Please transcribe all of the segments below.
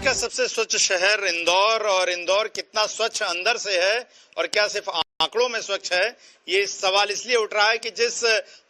भारत का सबसे स्वच्छ शहर इंदौर, और इंदौर कितना स्वच्छ अंदर से है और क्या सिर्फ आंकड़ों में स्वच्छ है, ये सवाल इसलिए उठ रहा है कि जिस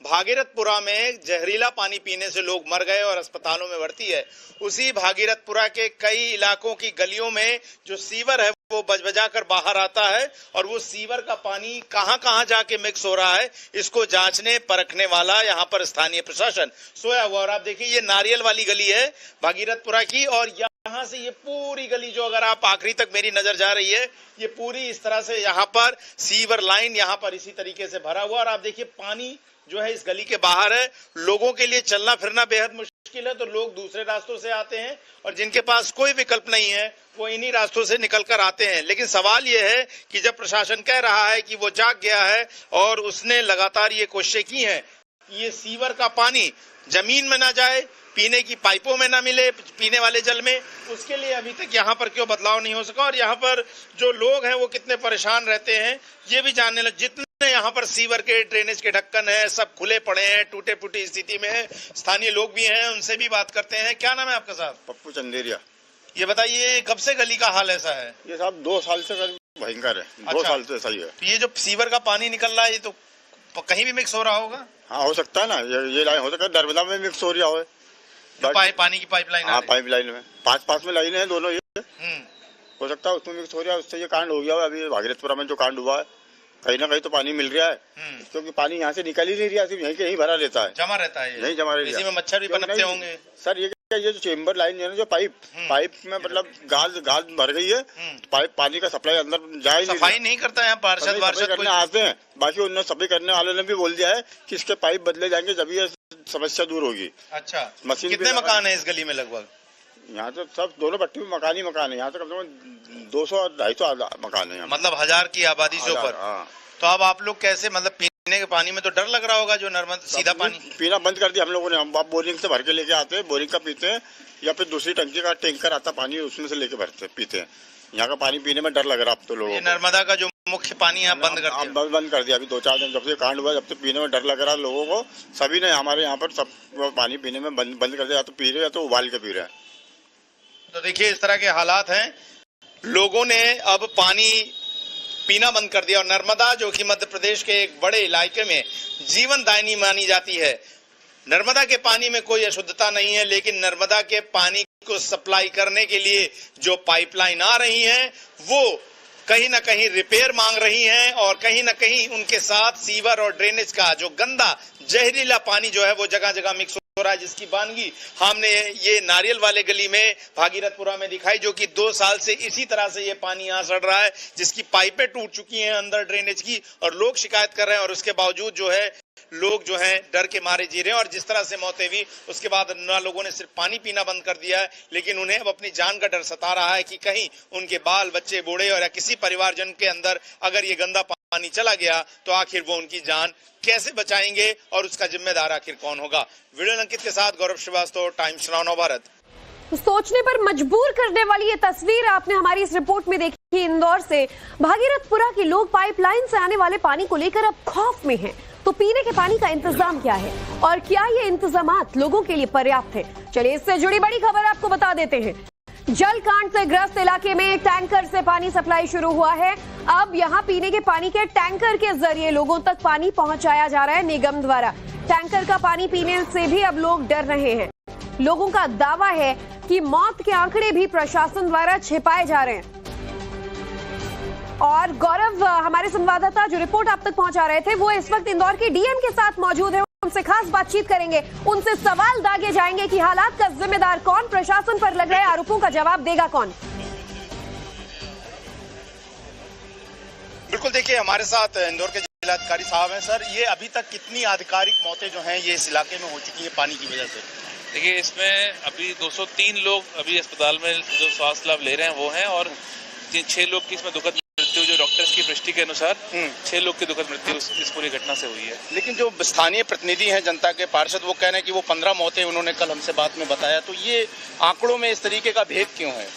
भागीरथपुरा में जहरीला पानी पीने से लोग मर गए और अस्पतालों में भर्ती है, उसी भागीरथपुरा के कई इलाकों की गलियों में जो सीवर है वो बजबजा कर बाहर आता है, और वो सीवर का पानी कहां जाके मिक्स हो रहा है, इसको जांचने परखने वाला यहाँ पर स्थानीय प्रशासन सोया हुआ। और आप देखिए, ये नारियल वाली गली है भागीरथपुरा की, और यहाँ से ये पूरी गली जो अगर आप आखिरी तक मेरी नजर जा रही है, ये पूरी इस तरह से यहाँ पर सीवर लाइन यहाँ पर इसी तरीके से भरा हुआ। और आप देखिए, पानी जो है इस गली के बाहर है, लोगों के लिए चलना फिरना बेहद मुश्किल है, तो लोग दूसरे रास्तों से आते हैं, और जिनके पास कोई विकल्प नहीं है वो इन्हीं रास्तों से निकल कर आते हैं। लेकिन सवाल ये है कि जब प्रशासन कह रहा है कि वो जाग गया है और उसने लगातार ये कोशिशें की हैं, ये सीवर का पानी जमीन में ना जाए, पीने की पाइपों में ना मिले, पीने वाले जल में, उसके लिए अभी तक यहाँ पर क्यों बदलाव नहीं हो सका, और यहाँ पर जो लोग हैं वो कितने परेशान रहते हैं ये भी जानने लगे। जितने यहाँ पर सीवर के ड्रेनेज के ढक्कन है सब खुले पड़े हैं, टूटे फूटी स्थिति में है। स्थानीय लोग भी हैं, उनसे भी बात करते हैं। क्या नाम है आपका साहब? पप्पू चंदेरिया। ये बताइए, कब से गली का हाल ऐसा है? ये साहब 2 साल से भयंकर है। अच्छा। 2 साल से सही है। तो ये जो सीवर का पानी निकल रहा है, ये तो कहीं भी मिक्स हो रहा होगा? हाँ, हो सकता है ना, ये लाइन हो सकता है नर्मदा में मिक्स हो रहा हो। पानी की पाइपलाइन? हाँ, पाइपलाइन में 5 में लाइन है दोनों, ये हो सकता है उसमें मिक्स हो रहा है, उससे ये कांड हो गया है। अभी भागीरथपुरा में जो कांड हुआ है, कहीं ना कहीं तो पानी मिल रहा है, क्योंकि पानी यहाँ से निकल ही नहीं रहा, सिर्फ यहीं के यहीं भरा रहता है, जमा रहता है, यहीं जमा रहता है। इसी में मच्छर भी पनपते होंगे सर। ये जो चेम्बर लाइन है ना, जो पाइप में मतलब गाज भर गई है, पाइप पानी का सप्लाई अंदर जाए, सफाई नहीं करता है पार्षद करने आते हैं, बाकी उन सफाई करने वालों ने भी बोल दिया है कि इसके पाइप बदले जाएंगे, जब ये समस्या दूर होगी। अच्छा, मशीन कितने मकान है इस गली में? लगभग यहाँ तो सब दोनों पट्टी में मकान ही मकान है। यहाँ तो कम से कम 200-250 मकान है, मतलब 1000 की आबादी से ऊपर। तो अब आप लोग कैसे, मतलब पीने के पानी में तो डर लग रहा होगा, जो नर्मदा सीधा पानी पीना बंद कर दिया हम लोगों ने। हम बोरिंग से भर के लेके आते हैं, बोरिंग का पीते हैं, या फिर दूसरी टंकी का टैंकर आता पानी, उसमें से लेके भरते पीते हैं। यहाँ का पानी पीने में डर लग रहा अब तो लोगों को। नर्मदा का जो मुख्य पानी है बंद कर दिया अभी 2-4 दिन, जब से कांड हुआ, जब से पीने में डर लग रहा है लोगों को। सभी ने हमारे यहाँ पर सब पानी पीने में बंद कर दिया, या तो पी रहे या तो उबाल के पी रहे हैं। तो देखिए, इस तरह के हालात हैं, लोगों ने अब पानी पीना बंद कर दिया। और नर्मदा, जो कि मध्य प्रदेश के एक बड़े इलाके में जीवनदायिनी मानी जाती है, नर्मदा के पानी में कोई अशुद्धता नहीं है, लेकिन नर्मदा के पानी को सप्लाई करने के लिए जो पाइपलाइन आ रही हैं, वो कहीं ना कहीं रिपेयर मांग रही हैं, और कहीं ना कहीं उनके साथ सीवर और ड्रेनेज का जो गंदा जहरीला पानी जो है वो जगह जगह मिक्स हो रहा है, जिसकी वानगी हमने ये नारियल वाले गली में भागीरथपुरा में दिखाई, जो कि 2 साल से इसी तरह से ये पानी यहाँ सड़ रहा है, जिसकी पाइपें टूट चुकी हैं अंदर ड्रेनेज की, और लोग शिकायत कर रहे हैं। और उसके बावजूद जो है लोग जो हैं डर के मारे जी रहे हैं। और जिस तरह से मौतें हुई, उसके बाद ना लोगों ने सिर्फ पानी पीना बंद कर दिया है, लेकिन उन्हें अब अपनी जान का डर सता रहा है कि कहीं उनके बाल बच्चे बूढ़े और या किसी परिवारजन के अंदर अगर ये गंदा पानी चला गया तो आखिर वो उनकी जान कैसे बचाएंगे, और उसका जिम्मेदार आखिर कौन होगा। वीडियो अंकित के साथ गौरव श्रीवास्तव, टाइम्स नाउ नवभारत। सोचने पर मजबूर करने वाली ये तस्वीर आपने हमारी इस रिपोर्ट में देखी। इंदौर से भागीरथपुरा के लोग पाइपलाइन से आने वाले पानी को लेकर अब खौफ में हैं। तो पीने के पानी का इंतजाम क्या है, और क्या ये इंतजामात लोगों के लिए पर्याप्त है? चलिए, इससे जुड़ी बड़ी खबर आपको बता देते हैं। जल कांड से ग्रस्त इलाके में टैंकर से पानी सप्लाई शुरू हुआ है। अब यहाँ पीने के पानी के टैंकर के जरिए लोगों तक पानी पहुंचाया जा रहा है निगम द्वारा। टैंकर का पानी पीने से भी अब लोग डर रहे हैं। लोगों का दावा है कि मौत के आंकड़े भी प्रशासन द्वारा छिपाए जा रहे हैं। और गौरव, हमारे संवाददाता जो रिपोर्ट आप तक पहुंचा रहे थे, वो इस वक्त इंदौर के डीएम के साथ मौजूद है। उनसे खास बातचीत करेंगे, उनसे सवाल दागे जाएंगे कि हालात का जिम्मेदार कौन, प्रशासन पर लग रहे आरोपों का जवाब देगा कौन। बिल्कुल, देखिए हमारे साथ इंदौर के जिलाधिकारी साहब हैं। सर, ये अभी तक कितनी आधिकारिक मौतें जो हैं ये इस इलाके में हो चुकी है पानी की वजह से? देखिए, इसमें अभी 203 लोग अभी अस्पताल में जो स्वास्थ्य लाभ ले रहे हैं वो हैं, और 6 लोग की इसमें दुखद मृत्यु जो डॉक्टर्स की पुष्टि के अनुसार 6 लोग की दुखद मृत्यु इस पूरी घटना से हुई है। लेकिन जो स्थानीय प्रतिनिधि हैं, जनता के पार्षद, वो कह रहे हैं कि वो 15 मौतें उन्होंने कल हमसे बात में बताया। तो ये आंकड़ों में इस तरीके का भेद क्यों है?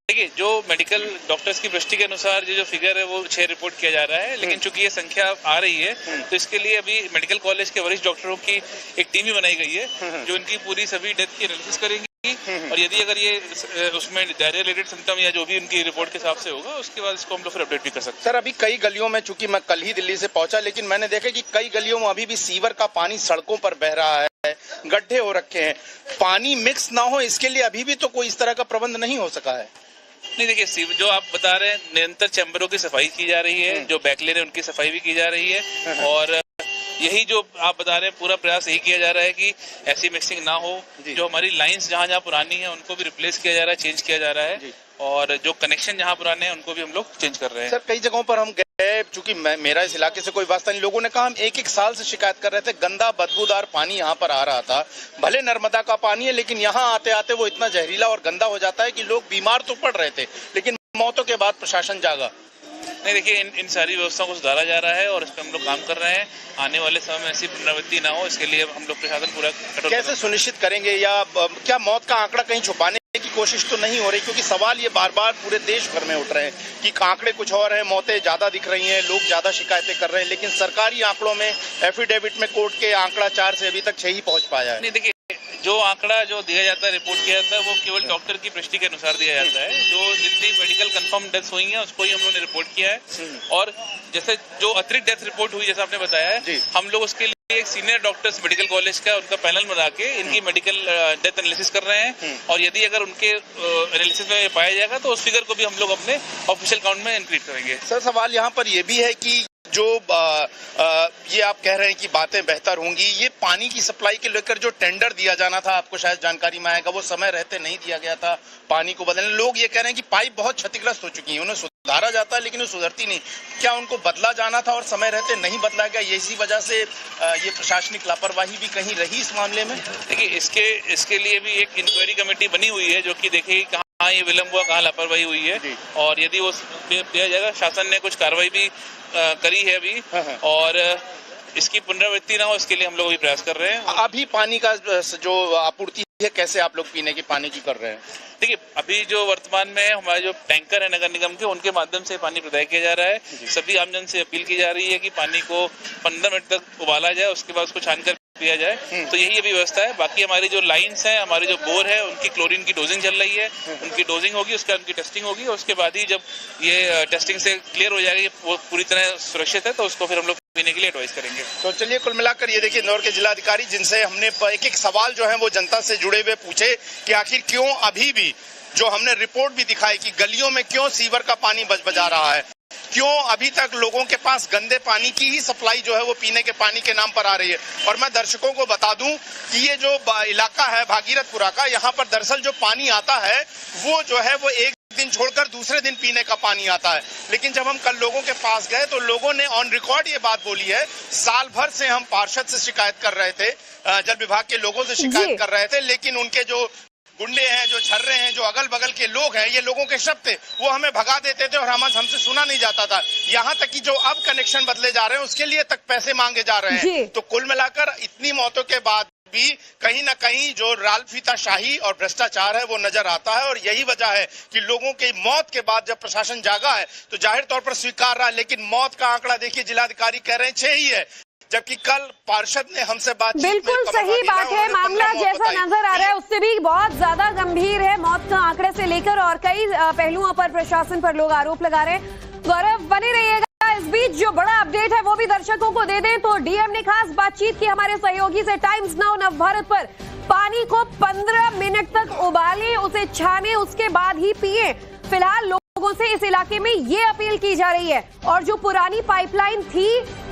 देखिए, जो मेडिकल डॉक्टर्स की पुष्टि के अनुसार जो फिगर है वो 6 रिपोर्ट किया जा रहा है, लेकिन चूंकि ये संख्या आ रही है तो इसके लिए अभी मेडिकल कॉलेज के वरिष्ठ डॉक्टरों की एक टीम भी बनाई गई है जो इनकी पूरी सभी डेथ की एनालिसिस करेंगी। और यदि अगर ये उसमें डायरिया रिलेटेड सिम्टम या जो भी उनकी रिपोर्ट के हिसाब से होगा उसके बाद इसको हम लोग फिर अपडेट भी कर सकते हैं। सर, अभी कई गलियों में, चूंकि मैं कल ही दिल्ली से पहुंचा, लेकिन मैंने देखा कि कई गलियों में अभी भी सीवर का पानी सड़कों पर बह रहा है, गड्ढे हो रखे हैं। पानी मिक्स ना हो इसके लिए अभी भी तो कोई इस तरह का प्रबंध नहीं हो सका है। नहीं, देखिए जो आप बता रहे हैं, निरंतर चैम्बरों की सफाई की जा रही है, जो बैकलेयर है उनकी सफाई भी की जा रही है, और यही जो आप बता रहे हैं पूरा प्रयास यही किया जा रहा है कि ऐसी मिक्सिंग ना हो। जो हमारी लाइंस जहाँ पुरानी है उनको भी रिप्लेस किया जा रहा है, चेंज किया जा रहा है, और जो कनेक्शन जहाँ पुराने हैं उनको भी हम लोग चेंज कर रहे हैं। सर, कई जगहों पर हम गए, चूंकि मेरा इस इलाके से कोई वास्ता नहीं, लोगों ने कहा हम एक साल से शिकायत कर रहे थे, गंदा बदबूदार पानी यहाँ पर आ रहा था। भले नर्मदा का पानी है, लेकिन यहाँ आते आते वो इतना जहरीला और गंदा हो जाता है कि लोग बीमार तो पड़ रहे थे, लेकिन मौतों के बाद प्रशासन जागा नहीं। देखिए इन सारी व्यवस्थाओं को सुधारा जा रहा है और इस पर हम लोग काम कर रहे हैं। आने वाले समय में ऐसी पुनरावृत्ति ना हो, इसके लिए हम लोग प्रशासन पूरा कैसे सुनिश्चित करेंगे, या क्या मौत का आंकड़ा कहीं छुपाने की कोशिश तो नहीं हो रही? क्योंकि सवाल ये बार बार पूरे देश भर में उठ रहे हैं कि आंकड़े कुछ और हैं, मौतें ज्यादा दिख रही हैं, लोग ज्यादा शिकायतें कर रहे हैं, लेकिन सरकारी आंकड़ों में, एफिडेविट में कोर्ट के आंकड़ा 4 से अभी तक 6 ही पहुंच पाया है। नहीं, देखिए जो आंकड़ा जो दिया जाता है, रिपोर्ट किया जाता है, वो केवल डॉक्टर की पुष्टि के अनुसार दिया जाता है। जो जितनी मेडिकल कंफर्म डेथ्स हुई हैं उसको ही हम लोगों ने रिपोर्ट किया है, और जैसे जो अतिरिक्त डेथ रिपोर्ट हुई, जैसा आपने बताया है, हम लोग उसके लिए एक सीनियर डॉक्टर्स मेडिकल कॉलेज का उनका पैनल बना के इनकी मेडिकल डेथ एनालिसिस कर रहे हैं, और यदि अगर उनके एनालिसिस में पाया जाएगा तो उस फिगर को भी हम लोग अपने ऑफिशियल काउंट में इंक्लूड करेंगे। सर, सवाल यहाँ पर यह भी है कि जो ये आप कह रहे हैं कि बातें बेहतर होंगी, ये पानी की सप्लाई के लेकर जो टेंडर दिया जाना था, आपको शायद जानकारी में आएगा, वो समय रहते नहीं दिया गया था पानी को बदलने। लोग ये कह रहे हैं कि पाइप बहुत क्षतिग्रस्त हो चुकी है, उन्हें सुधारा जाता है लेकिन वो सुधरती नहीं। क्या उनको बदला जाना था और समय रहते नहीं बदला गया? इसी वजह से ये प्रशासनिक लापरवाही भी कहीं रही इस मामले में? देखिए इसके लिए भी एक इंक्वायरी कमेटी बनी हुई है जो कि देखेगी कहाँ ये विलम्ब हुआ, कहाँ लापरवाही हुई है, और यदि वो दिया जाएगा। शासन ने कुछ कार्रवाई भी करी है अभी, और इसकी पुनरावृत्ति ना हो इसके लिए हम लोग भी प्रयास कर रहे हैं। अभी पानी का जो आपूर्ति है, कैसे आप लोग पीने के पानी की कर रहे हैं? देखिए अभी जो वर्तमान में हमारे जो टैंकर है नगर निगम के, उनके माध्यम से पानी प्रदाय किया जा रहा है। सभी आमजन से अपील की जा रही है कि पानी को 15 मिनट तक उबाला जाए, उसके बाद उसको छानकर पिया जाए। तो यही अभी व्यवस्था है। बाकी हमारी जो लाइंस हैं, हमारे जो बोर है, उनकी क्लोरीन की डोजिंग चल रही है, उनकी डोजिंग होगी, उसके बाद उनकी टेस्टिंग होगी, और उसके बाद ही जब ये टेस्टिंग से क्लियर हो जाएगी, वो पूरी तरह सुरक्षित है, तो उसको फिर हम लोग पीने के लिए एडवाइस करेंगे। तो चलिए, कुल मिलाकर ये देखिए, इंदौर के जिलाधिकारी जिनसे हमने एक एक सवाल जो है वो जनता से जुड़े हुए पूछे कि आखिर क्यों अभी भी, जो हमने रिपोर्ट भी दिखाई कि गलियों में क्यों सीवर का पानी बजा रहा है, क्यों अभी तक लोगों के पास गंदे पानी की ही सप्लाई जो है वो पीने के पानी के नाम पर आ रही है। और मैं दर्शकों को बता दूं कि ये जो इलाका है भागीरथपुरा का, यहाँ पर दरअसल जो पानी आता है वो जो है वो एक दिन छोड़कर दूसरे दिन पीने का पानी आता है। लेकिन जब हम कल लोगों के पास गए तो लोगों ने ऑन रिकॉर्ड ये बात बोली है, साल भर से हम पार्षद से शिकायत कर रहे थे, जल विभाग के लोगों से शिकायत कर रहे थे, लेकिन उनके जो गुंडे हैं, जो छर्रे हैं, जो अगल बगल के लोग हैं, ये लोगों के शब्द थे, वो हमें भगा देते थे और हमसे सुना नहीं जाता था। यहाँ तक कि जो अब कनेक्शन बदले जा रहे हैं उसके लिए तक पैसे मांगे जा रहे हैं। तो कुल मिलाकर इतनी मौतों के बाद भी कहीं ना कहीं जो लालफीताशाही और भ्रष्टाचार है वो नजर आता है, और यही वजह है कि लोगों की मौत के बाद जब प्रशासन जागा है तो जाहिर तौर पर स्वीकार रहा है। लेकिन मौत का आंकड़ा देखिए, जिलाधिकारी कह रहे हैं 6 ही है, जबकि कल पार्षद ने हमसे बात बिल्कुल सही बात है। मामला जैसा नजर आ रहा है उससे भी बहुत ज्यादा गंभीर है, मौत का आंकड़े से लेकर और कई पहलुओं पर प्रशासन पर लोग आरोप लगा रहे हैं। गौरव, बने रहिएगा। इस बीच जो बड़ा अपडेट है वो भी दर्शकों को दे दें तो डीएम ने खास बातचीत की हमारे सहयोगी से टाइम्स नाउ नवभारत पर। पानी को 15 मिनट तक उबालें, उसे छाने, उसके बाद ही पिए। फिलहाल लोगों से इस इलाके में ये अपील की जा रही है, और जो पुरानी पाइपलाइन थी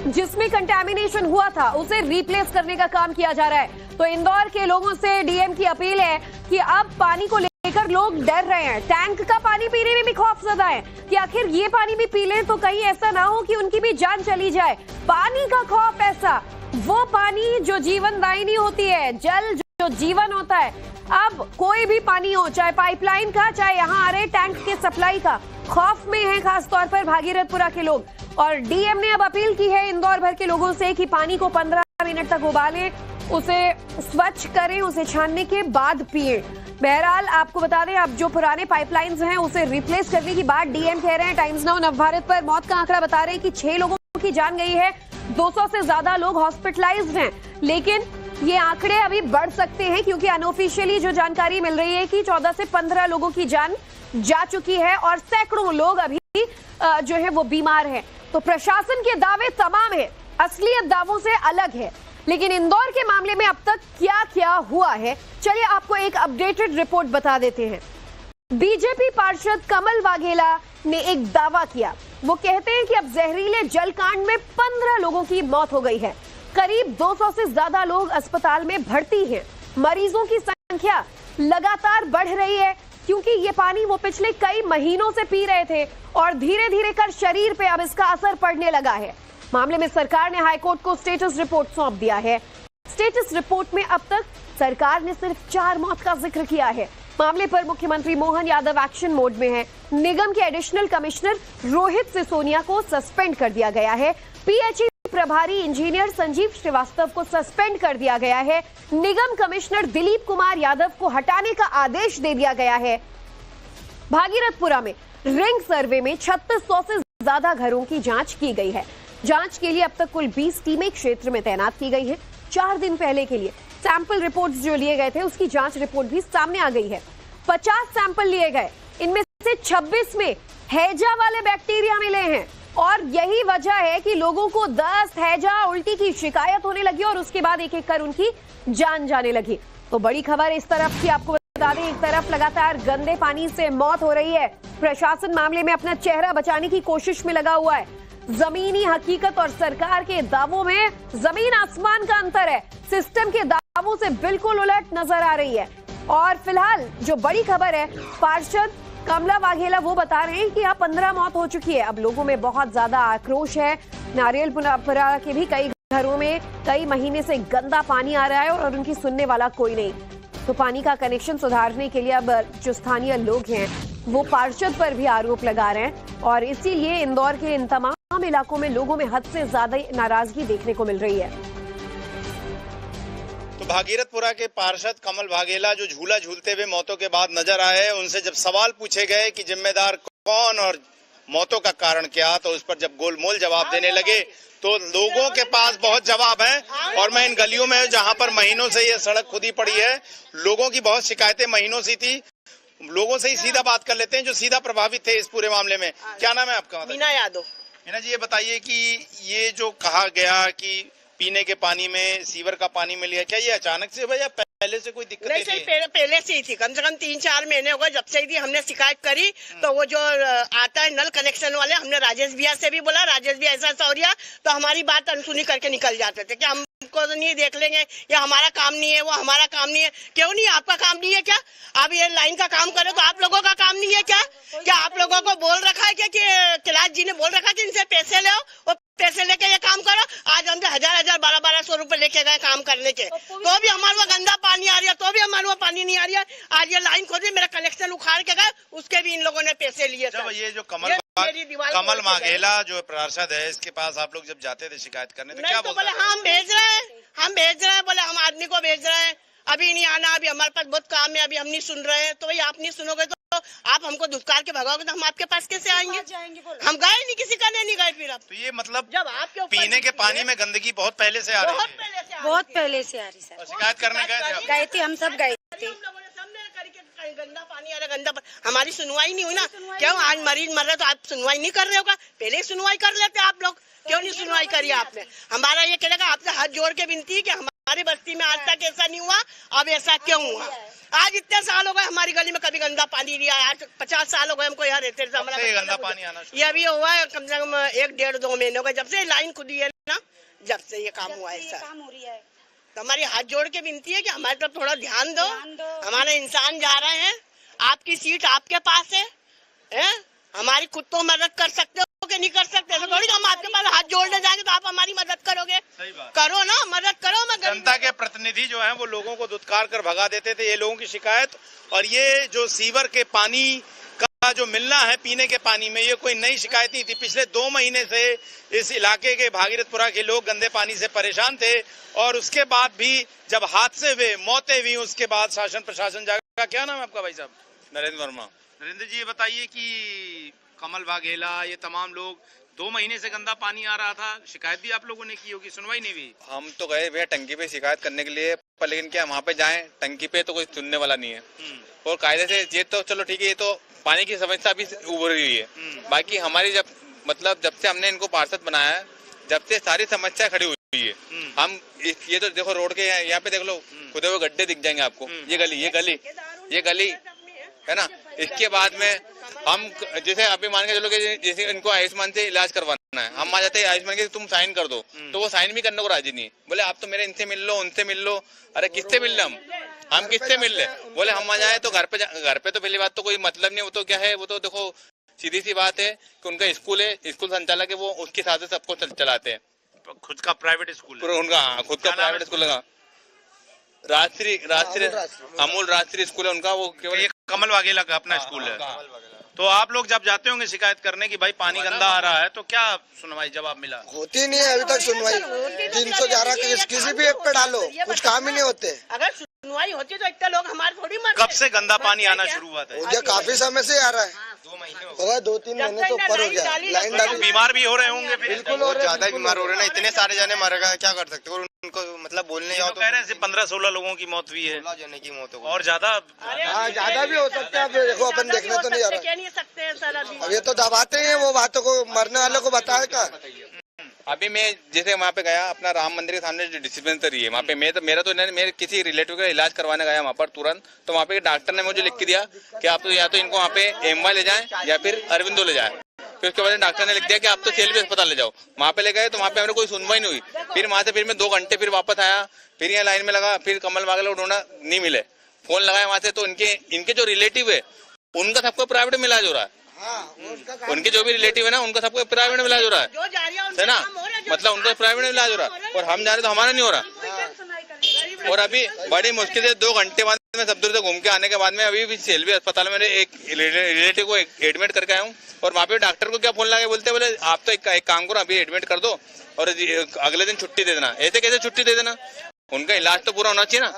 जिसमें कंटैमिनेशन हुआ था उसे रिप्लेस करने का काम किया जा रहा है। तो इंदौर के लोगों से डीएम की अपील है कि अब पानी को लेकर लोग डर रहे हैं, टैंक का पानी पीने में भी खौफजदा है कि आखिर ये पानी भी पी लें तो कहीं ऐसा ना हो कि उनकी भी जान चली जाए। पानी का खौफ ऐसा, वो पानी जो जीवनदायिनी होती है, जल जो जीवन होता है, अब कोई भी पानी हो, चाहे पाइपलाइन का, चाहे यहाँ आ रहे टैंक के सप्लाई का, खौफ में है खास तौर पर भागीरथपुरा के लोग। और डीएम ने अब अपील की है इंदौर भर के लोगों से कि पानी को 15 मिनट तक उबालें, उसे स्वच्छ करें, उसे छानने के बाद पिए। बहरहाल आपको बता दें, अब जो पुराने पाइपलाइंस हैं उसे रिप्लेस करने की बात डीएम कह रहे हैं। टाइम्स नाउ नवभारत पर मौत का आंकड़ा बता रहे हैं कि 6 लोगों की जान गई है, 200 से ज्यादा लोग हॉस्पिटलाइज्ड हैं। लेकिन ये आंकड़े अभी बढ़ सकते हैं क्योंकि अनऑफिशियली जो जानकारी मिल रही है कि 14 से 15 लोगों की जान जा चुकी है और सैकड़ों लोग अभी जो है वो बीमार हैं। तो प्रशासन के दावे तमाम है, असलियत दावों से अलग है। लेकिन इंदौर के मामले में अब तक क्या क्या हुआ है, चलिए आपको एक अपडेटेड रिपोर्ट बता देते हैं। बीजेपी पार्षद कमल वाघेला ने एक दावा किया। वो कहते हैं कि अब जहरीले जल कांड में 15 लोगों की मौत हो गई है। करीब 200 से ज्यादा लोग अस्पताल में भर्ती हैं। मरीजों की संख्या लगातार बढ़ रही है क्योंकि ये पानी वो पिछले कई महीनों से पी रहे थे और धीरे धीरे कर शरीर पे अब इसका असर पड़ने लगा है। मामले में सरकार ने हाईकोर्ट को स्टेटस रिपोर्ट सौंप दिया है। स्टेटस रिपोर्ट में अब तक सरकार ने सिर्फ 4 मौत का जिक्र किया है। मामले पर मुख्यमंत्री मोहन यादव एक्शन मोड में है। निगम के एडिशनल कमिश्नर रोहित सिसोदिया को सस्पेंड कर दिया गया है। पीएचई प्रभारी इंजीनियर संजीव श्रीवास्तव को सस्पेंड कर दिया गया है। निगम कमिश्नर दिलीप कुमार यादव को हटाने का आदेश दे दिया गया है। भागीरथपुरा में रिंग सर्वे में 3600 से ज्यादा घरों की जांच की गई है। जांच के लिए अब तक कुल 20 टीमें क्षेत्र में तैनात की गई है। 4 दिन पहले के लिए सैंपल रिपोर्ट्स जो लिए गए थे उसकी जांच रिपोर्ट भी सामने आ गई है। 50 सैंपल लिए गए, इनमें से 26 में हैजा वाले बैक्टीरिया मिले हैं और यही वजह है कि लोगों को दस्त, हैजा, उल्टी की शिकायत होने लगी और उसके बाद एक एक कर उनकी जान जाने लगी। तो बड़ी खबर इस तरफ की आपको बता दें, एक तरफ लगातार गंदे पानी से मौत हो रही है। प्रशासन मामले में अपना चेहरा बचाने की कोशिश में लगा हुआ है। जमीनी हकीकत और सरकार के दावों में जमीन आसमान का अंतर है। सिस्टम के दावों से बिल्कुल उलट नजर आ रही है। और फिलहाल जो बड़ी खबर है, पार्षद कमला वाघेला वो बता रहे हैं कि यहाँ 15 मौत हो चुकी है। अब लोगों में बहुत ज्यादा आक्रोश है। नारियलपुरा के भी कई घरों में कई महीने से गंदा पानी आ रहा है और उनकी सुनने वाला कोई नहीं। तो पानी का कनेक्शन सुधारने के लिए अब जो स्थानीय लोग हैं वो पार्षद पर भी आरोप लगा रहे हैं और इसीलिए इंदौर के इन तमाम इलाकों में लोगों में हद से ज्यादा नाराजगी देखने को मिल रही है। तो भागीरथपुरा के पार्षद कमल वाघेला जो झूला झूलते हुए मौतों के बाद नजर आए, उनसे जब सवाल पूछे गए कि जिम्मेदार कौन और मौतों का कारण क्या, तो उस पर जब गोलमोल जवाब देने लगे तो लोगों के पास बहुत जवाब है। और मैं इन गलियों में जहां पर महीनों से ये सड़क खुदी पड़ी है, लोगों की बहुत शिकायतें महीनों से थी। लोगों से ही सीधा बात कर लेते हैं जो सीधा प्रभावित थे इस पूरे मामले में। क्या नाम है आपका? मीना यादव। मीना जी, ये बताइए कि ये जो कहा गया कि पीने के पानी में सीवर का पानी मिल गया, क्या ये अचानक से हुआ या पहले से कोई दिक्कत नहीं सही पहले से ही थी। कम से कम 3-4 महीने हो गए जब से ही हमने शिकायत करी। तो वो जो आता है नल कनेक्शन वाले, हमने राजेश भैया से भी बोला, राजेश भैया ऐसा सौरिया तो हमारी बात अनसुनी करके निकल जाते थे कि हमको तो नहीं देख लेंगे, ये हमारा काम नहीं है, वो हमारा काम नहीं है। क्यों नहीं, आपका काम नहीं है क्या? आप ये लाइन का काम करो तो आप लोगों का काम नहीं है क्या? क्या आप लोगों को बोल रखा है क्या कि कैलाश जी ने बोल रखा कि इनसे पैसे ले और पैसे लेके ये काम करो? आज हमसे 1000-1000, 1200 रुपए लेके गए काम करने के, तो भी हमारे वहाँ गंदा पानी आ रहा है, तो भी हमारे वहाँ पानी नहीं आ रहा है। आज ये लाइन खोदी, मेरा कनेक्शन उखाड़ के गए, उसके भी इन लोगों ने पैसे लिए। ये जो कमल वाघेला जो पार्षद है, इसके पास आप लोग जब जाते थे शिकायत करने तो क्या बोले? हम भेज रहे हैं, बोले हम आदमी को भेज रहे हैं, अभी नहीं आना, अभी हमारे पास बहुत काम है, अभी हम नहीं सुन रहे हैं। तो भाई आप नहीं सुनोगे तो आप हमको धुतकार के भगाओगे तो हम आपके पास कैसे आएंगे? हम गए नहीं, किसी का नहीं गए। फिर अब तो ये मतलब जब आपके पीने के पानी में गंदगी बहुत पहले से आ रही है, बहुत पहले से आ रही सर। शिकायत करने गए थे, हम सब गए थे। गंदा पानी आ रहा, गंदा हमारी सुनवाई नहीं हुई ना। क्यों आज मरीज मर रहे तो आप सुनवाई नहीं कर रहे होगा? पहले ही सुनवाई कर लेते आप लोग, क्यों नहीं सुनवाई करी आपने? हमारा ये कहना आपसे हाथ जोड़ के विनती है कि हमारी बस्ती में आज तक ऐसा नहीं हुआ, अब ऐसा क्यों हुआ? आज इतने साल हो गए हमारी गली में कभी गंदा पानी नहीं आया। आज 50 साल हो गए हमको यहाँ रहते थे। गंदा पानी आना ये अभी हुआ है कम से कम 1-1.5-2 महीने हो गए जब से लाइन खुदी है ना, जब से ये काम हुआ है सर। तो हमारी हाथ जोड़ के विनती है कि हमारे तरफ थोड़ा ध्यान दो। हमारे इंसान जा रहे हैं, आपकी सीट आपके पास है? हमारी खुद तो मदद कर सकते हो कि नहीं कर सकते? तो थोड़ी हम आपके पास हाथ जोड़ने जाएंगे तो आप हमारी मदद करोगे? सही बात। करो ना, मदद करो। मैं जनता के प्रतिनिधि जो हैं वो लोगों को धुतकार कर भगा देते थे, ये लोगों की शिकायत। और ये जो सीवर के पानी का जो मिलना है पीने के पानी में, ये कोई नई शिकायत नहीं थी। पिछले 2 महीने से इस इलाके के भागीरथपुरा के लोग गंदे पानी से परेशान थे और उसके बाद भी जब हादसे हुए, मौतें हुई, उसके बाद शासन प्रशासन जागा। क्या नाम है आपका भाई साहब? नरेंद्र वर्मा। नरेंद्र जी, ये बताइए कि कमल वाघेला ये तमाम लोग 2 महीने से गंदा पानी आ रहा था, शिकायत भी आप लोगों ने की होगी, सुनवाई नहीं हुई। हम तो गए भैया टंकी पे शिकायत करने के लिए, पर लेकिन क्या वहाँ पे जाएं टंकी पे तो कोई सुनने वाला नहीं है। और कायदे से ये तो चलो ठीक है, ये तो पानी की समस्या भी उभर रही है। बाकी हमारी जब से हमने इनको पार्षद बनाया है, जब से सारी समस्या खड़ी हुई है। हम ये तो देखो रोड के यहाँ पे देख लो, खुदे हुए गड्ढे दिख जाएंगे आपको। ये गली है ना। इसके बाद में हम जैसे अभी मान के चलो कि जैसे इनको आयुष्मान से इलाज करवाना है, हम आ जाते हैं आयुष्मान के तुम साइन कर दो, तो वो साइन भी करने को राजी नहीं। बोले आप तो मेरे इनसे मिल लो, उनसे मिल लो। अरे किससे मिल रहे हम किससे मिल रहे? बोले हम आ जाए तो घर पे तो पहली बात तो कोई मतलब नहीं। वो तो क्या है, वो तो देखो सीधी सी बात है कि उनका स्कूल है, स्कूल संचालक है, वो उसके साथ सबको चलाते हैं। खुद का प्राइवेट स्कूल है उनका, खुद का प्राइवेट स्कूल है, अमूल राष्ट्रीय स्कूल है उनका। वो केवल कमल वाघेला का अपना स्कूल है। तो आप लोग जब जाते होंगे शिकायत करने की भाई पानी गंदा आ रहा है, तो क्या सुनवाई जवाब मिला? होती नहीं है अभी तक सुनवाई। 311 किसी भी एक पे डालो, कुछ काम ही नहीं होते। अगर सुनवाई होती तो इतने लोग हमारे थोड़ी मरते। कब से गंदा पानी आना शुरू हुआ था? मुझे काफी समय से आ रहा है, 2-3 महीने तो ऊपर हो गया। लाइन डाली, बीमार भी हो रहे होंगे फिर? बिल्कुल हो रहे, ज्यादा बीमार हो रहे हैं ना, इतने सारे जाने मरेगा, क्या कर सकते हो उनको, मतलब बोलने जाओ तो कह रहे हैं 15-16 लोगों की मौत हुई है, 16 जने की मौत हो गई। और ज्यादा हाँ ज्यादा भी हो सकता है। अब देखो अपन देखने तो नहीं आ रहा, कह नहीं सकते हैं सर। अब ये तो दबाते हैं वो बातों को, मरने वाले को बताए का। अभी मैं जैसे वहाँ पे गया अपना राम मंदिर के सामने जो डिस्पेंसरी है वहाँ पे, मेरे किसी रिलेटिव का इलाज करवाने गया वहाँ पर तुरंत, तो वहाँ पे डॉक्टर ने मुझे लिख के दिया कि आप तो या तो इनको वहाँ पे एमवाई ले जाएं या फिर अरविंदो ले जाएं। फिर उसके बाद डॉक्टर ने लिख दिया कि आप तो सीएलबी अस्पताल ले जाओ। वहाँ पे ले गए तो वहाँ पे हमें कोई सुनवाई नहीं हुई। फिर वहाँ से मैं 2 घंटे फिर वापस आया, फिर यहाँ लाइन में लगा, फिर कमल वाघेला ढूंढा, नहीं मिले। फोन लगाया वहाँ से तो इनके जो रिलेटिव है उनका सबको प्राइवेट में इलाज हो रहा है। उनके जो भी रिलेटिव है ना, उनका सबको प्राइवेट में इलाज हो रहा है ना, मतलब उनका प्राइवेट में इलाज हो रहा है, और हम जा रहे तो हमारा नहीं हो रहा। और अभी बड़ी मुश्किल से 2 घंटे बाद में सब दूर से घूम के आने के बाद में अभी भी सीएलबी अस्पताल में एक रिलेटिव को एडमिट करके आया हूँ। और वहाँ पे डॉक्टर को क्या फोन लगा बोले आप तो एक काम करो, अभी एडमिट कर दो और अगले दिन छुट्टी दे देना। ऐसे कैसे छुट्टी दे देना? उनका इलाज तो पूरा होना चाहिए ना।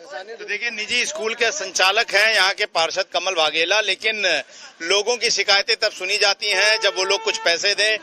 तो देखिए, निजी स्कूल के संचालक हैं यहाँ के पार्षद कमल वाघेला, लेकिन लोगों की शिकायतें तब सुनी जाती हैं जब वो लोग कुछ पैसे दें